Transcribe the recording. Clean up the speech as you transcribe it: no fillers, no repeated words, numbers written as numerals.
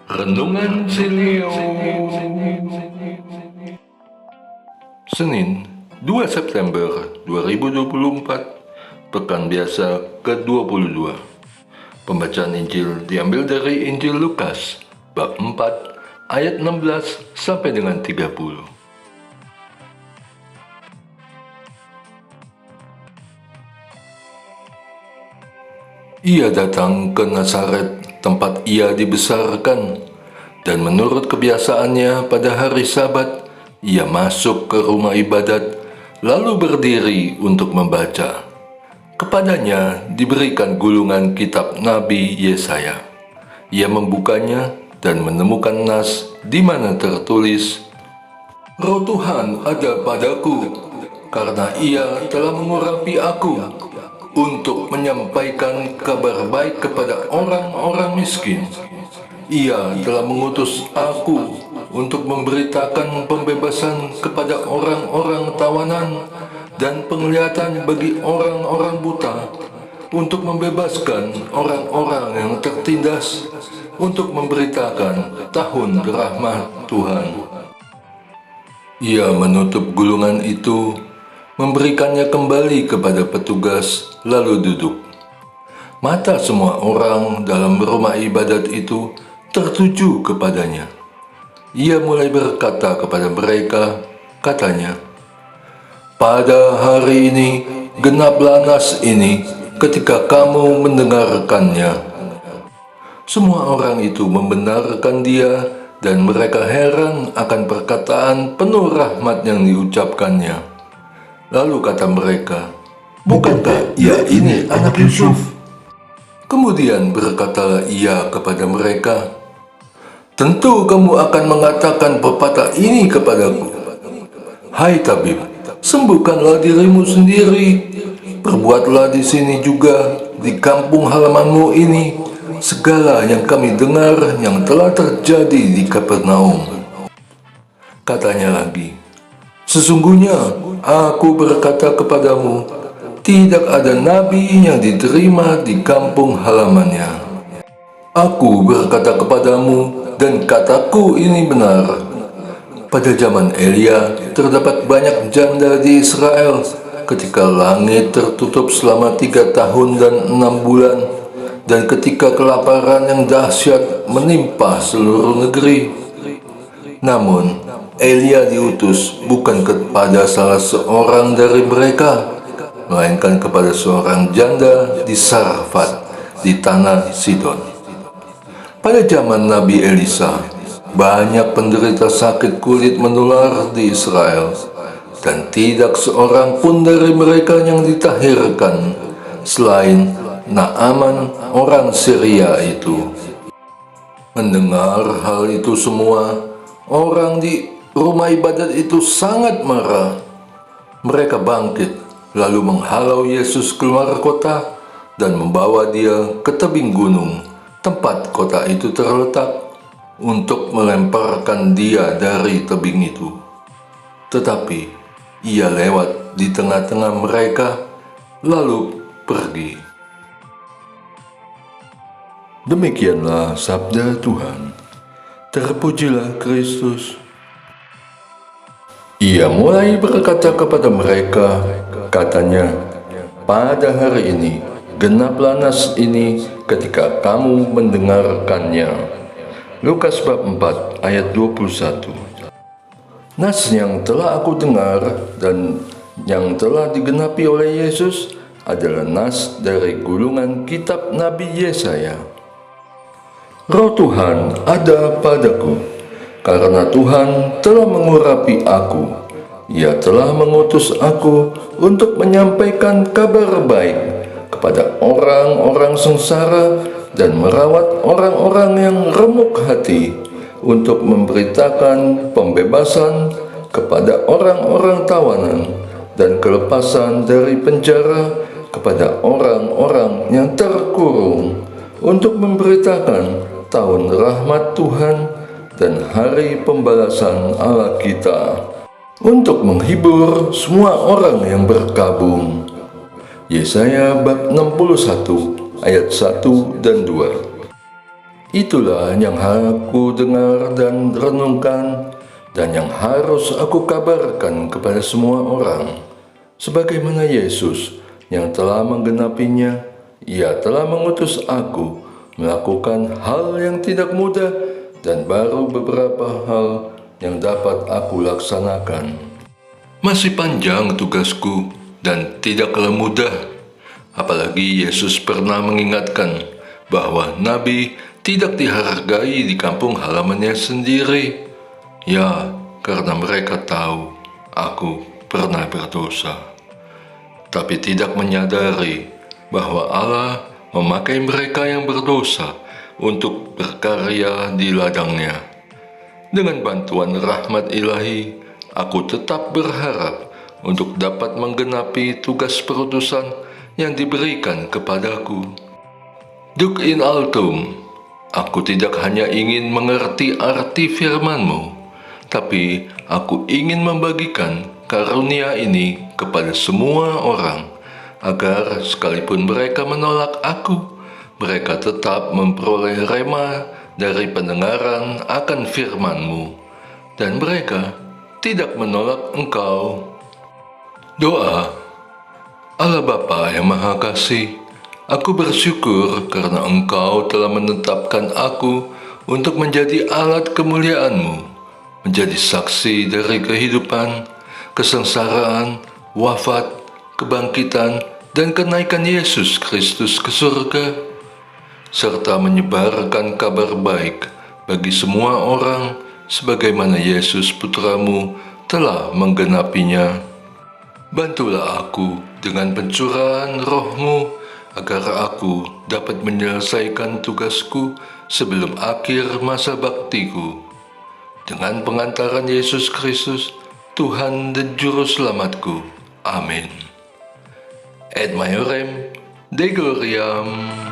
Renungan Silio Senin 2 September 2024, Pekan Biasa ke-22. Pembacaan Injil diambil dari Injil Lukas bab 4 ayat 16 sampai dengan 30. Ia datang ke Nazaret, tempat ia dibesarkan, dan menurut kebiasaannya pada hari Sabat, ia masuk ke rumah ibadat, lalu berdiri untuk membaca. Kepadanya diberikan gulungan kitab Nabi Yesaya. Ia membukanya dan menemukan nas di mana tertulis, "Roh Tuhan ada padaku, karena ia telah mengurapi aku untuk menyampaikan kabar baik kepada orang-orang miskin. Ia telah mengutus aku untuk memberitakan pembebasan kepada orang-orang tawanan dan penglihatan bagi orang-orang buta, untuk membebaskan orang-orang yang tertindas, untuk memberitakan tahun rahmat Tuhan." Ia menutup gulungan itu, memberikannya kembali kepada petugas, lalu duduk. Mata semua orang dalam rumah ibadat itu tertuju kepadanya. Ia mulai berkata kepada mereka, katanya, "Pada hari ini genaplah nas ini ketika kamu mendengarkannya." Semua orang itu membenarkan dia, dan mereka heran akan perkataan penuh rahmat yang diucapkannya. Lalu kata mereka, "Bukankah ia ini anak Yusuf?" Kemudian berkatalah ia kepada mereka, "Tentu kamu akan mengatakan pepatah ini kepadaku, 'Hai tabib, sembuhkanlah dirimu sendiri. Perbuatlah di sini juga, di kampung halamanmu ini, segala yang kami dengar yang telah terjadi di Kapernaum.'" Katanya lagi, "Sesungguhnya aku berkata kepadamu, tidak ada nabi yang diterima di kampung halamannya. Aku berkata kepadamu, dan kataku ini benar. Pada zaman Elia terdapat banyak janda di Israel ketika langit tertutup selama 3 tahun dan 6 bulan, dan ketika kelaparan yang dahsyat menimpa seluruh negeri. Namun Elia diutus bukan kepada salah seorang dari mereka, melainkan kepada seorang janda di Sarfat, di tanah Sidon. Pada zaman Nabi Elisa, banyak penderita sakit kulit menular di Israel, dan tidak seorang pun dari mereka yang ditahirkan, selain Naaman orang Syria itu." Mendengar hal itu semua, orang di rumah ibadat itu sangat marah. Mereka bangkit, lalu menghalau Yesus keluar kota dan membawa dia ke tebing gunung, tempat kota itu terletak, untuk melemparkan dia dari tebing itu. Tetapi ia lewat di tengah-tengah mereka, lalu pergi. Demikianlah sabda Tuhan. Terpujilah Kristus. Ia mulai berkata kepada mereka, katanya, "Pada hari ini genaplah nas ini ketika kamu mendengarkannya." Lukas bab 4 ayat 21. Nas yang telah aku dengar dan yang telah digenapi oleh Yesus adalah nas dari gulungan kitab Nabi Yesaya. "Roh Tuhan ada padaku, karena Tuhan telah mengurapi aku. Ia telah mengutus aku untuk menyampaikan kabar baik kepada orang-orang sengsara dan merawat orang-orang yang remuk hati, untuk memberitakan pembebasan kepada orang-orang tawanan dan kelepasan dari penjara kepada orang-orang yang terkurung, untuk memberitakan tahun rahmat Tuhan dan hari pembalasan Allah kita, untuk menghibur semua orang yang berkabung." Yesaya bab 61 ayat 1 dan 2. Itulah yang aku dengar dan renungkan, dan yang harus aku kabarkan kepada semua orang. Sebagaimana Yesus yang telah menggenapinya, Ia telah mengutus aku melakukan hal yang tidak mudah dan baru beberapa hal yang dapat aku laksanakan. Masih panjang tugasku dan tidaklah mudah. Apalagi Yesus pernah mengingatkan bahwa nabi tidak dihargai di kampung halamannya sendiri. Ya, karena mereka tahu aku pernah berdosa, tapi tidak menyadari bahwa Allah memakai mereka yang berdosa untuk berkarya di ladangnya. Dengan bantuan rahmat ilahi, aku tetap berharap untuk dapat menggenapi tugas perutusan yang diberikan kepadaku. Duc in altum, aku tidak hanya ingin mengerti arti firman-Mu, tapi aku ingin membagikan karunia ini kepada semua orang, agar sekalipun mereka menolak aku, mereka tetap memperoleh rema dari pendengaran akan firman-Mu, dan mereka tidak menolak Engkau. Doa. Allah Bapa yang Maha Kasih, aku bersyukur karena Engkau telah menetapkan aku untuk menjadi alat kemuliaan-Mu, menjadi saksi dari kehidupan, kesengsaraan, wafat, kebangkitan, dan kenaikan Yesus Kristus ke surga, serta menyebarkan kabar baik bagi semua orang sebagaimana Yesus Putra-Mu telah menggenapinya. Bantulah aku dengan pencurahan Roh-Mu agar aku dapat menyelesaikan tugasku sebelum akhir masa baktiku. Dengan pengantaran Yesus Kristus, Tuhan dan Juru Selamatku. Amin. Et Maiorem, Dei Gloriam.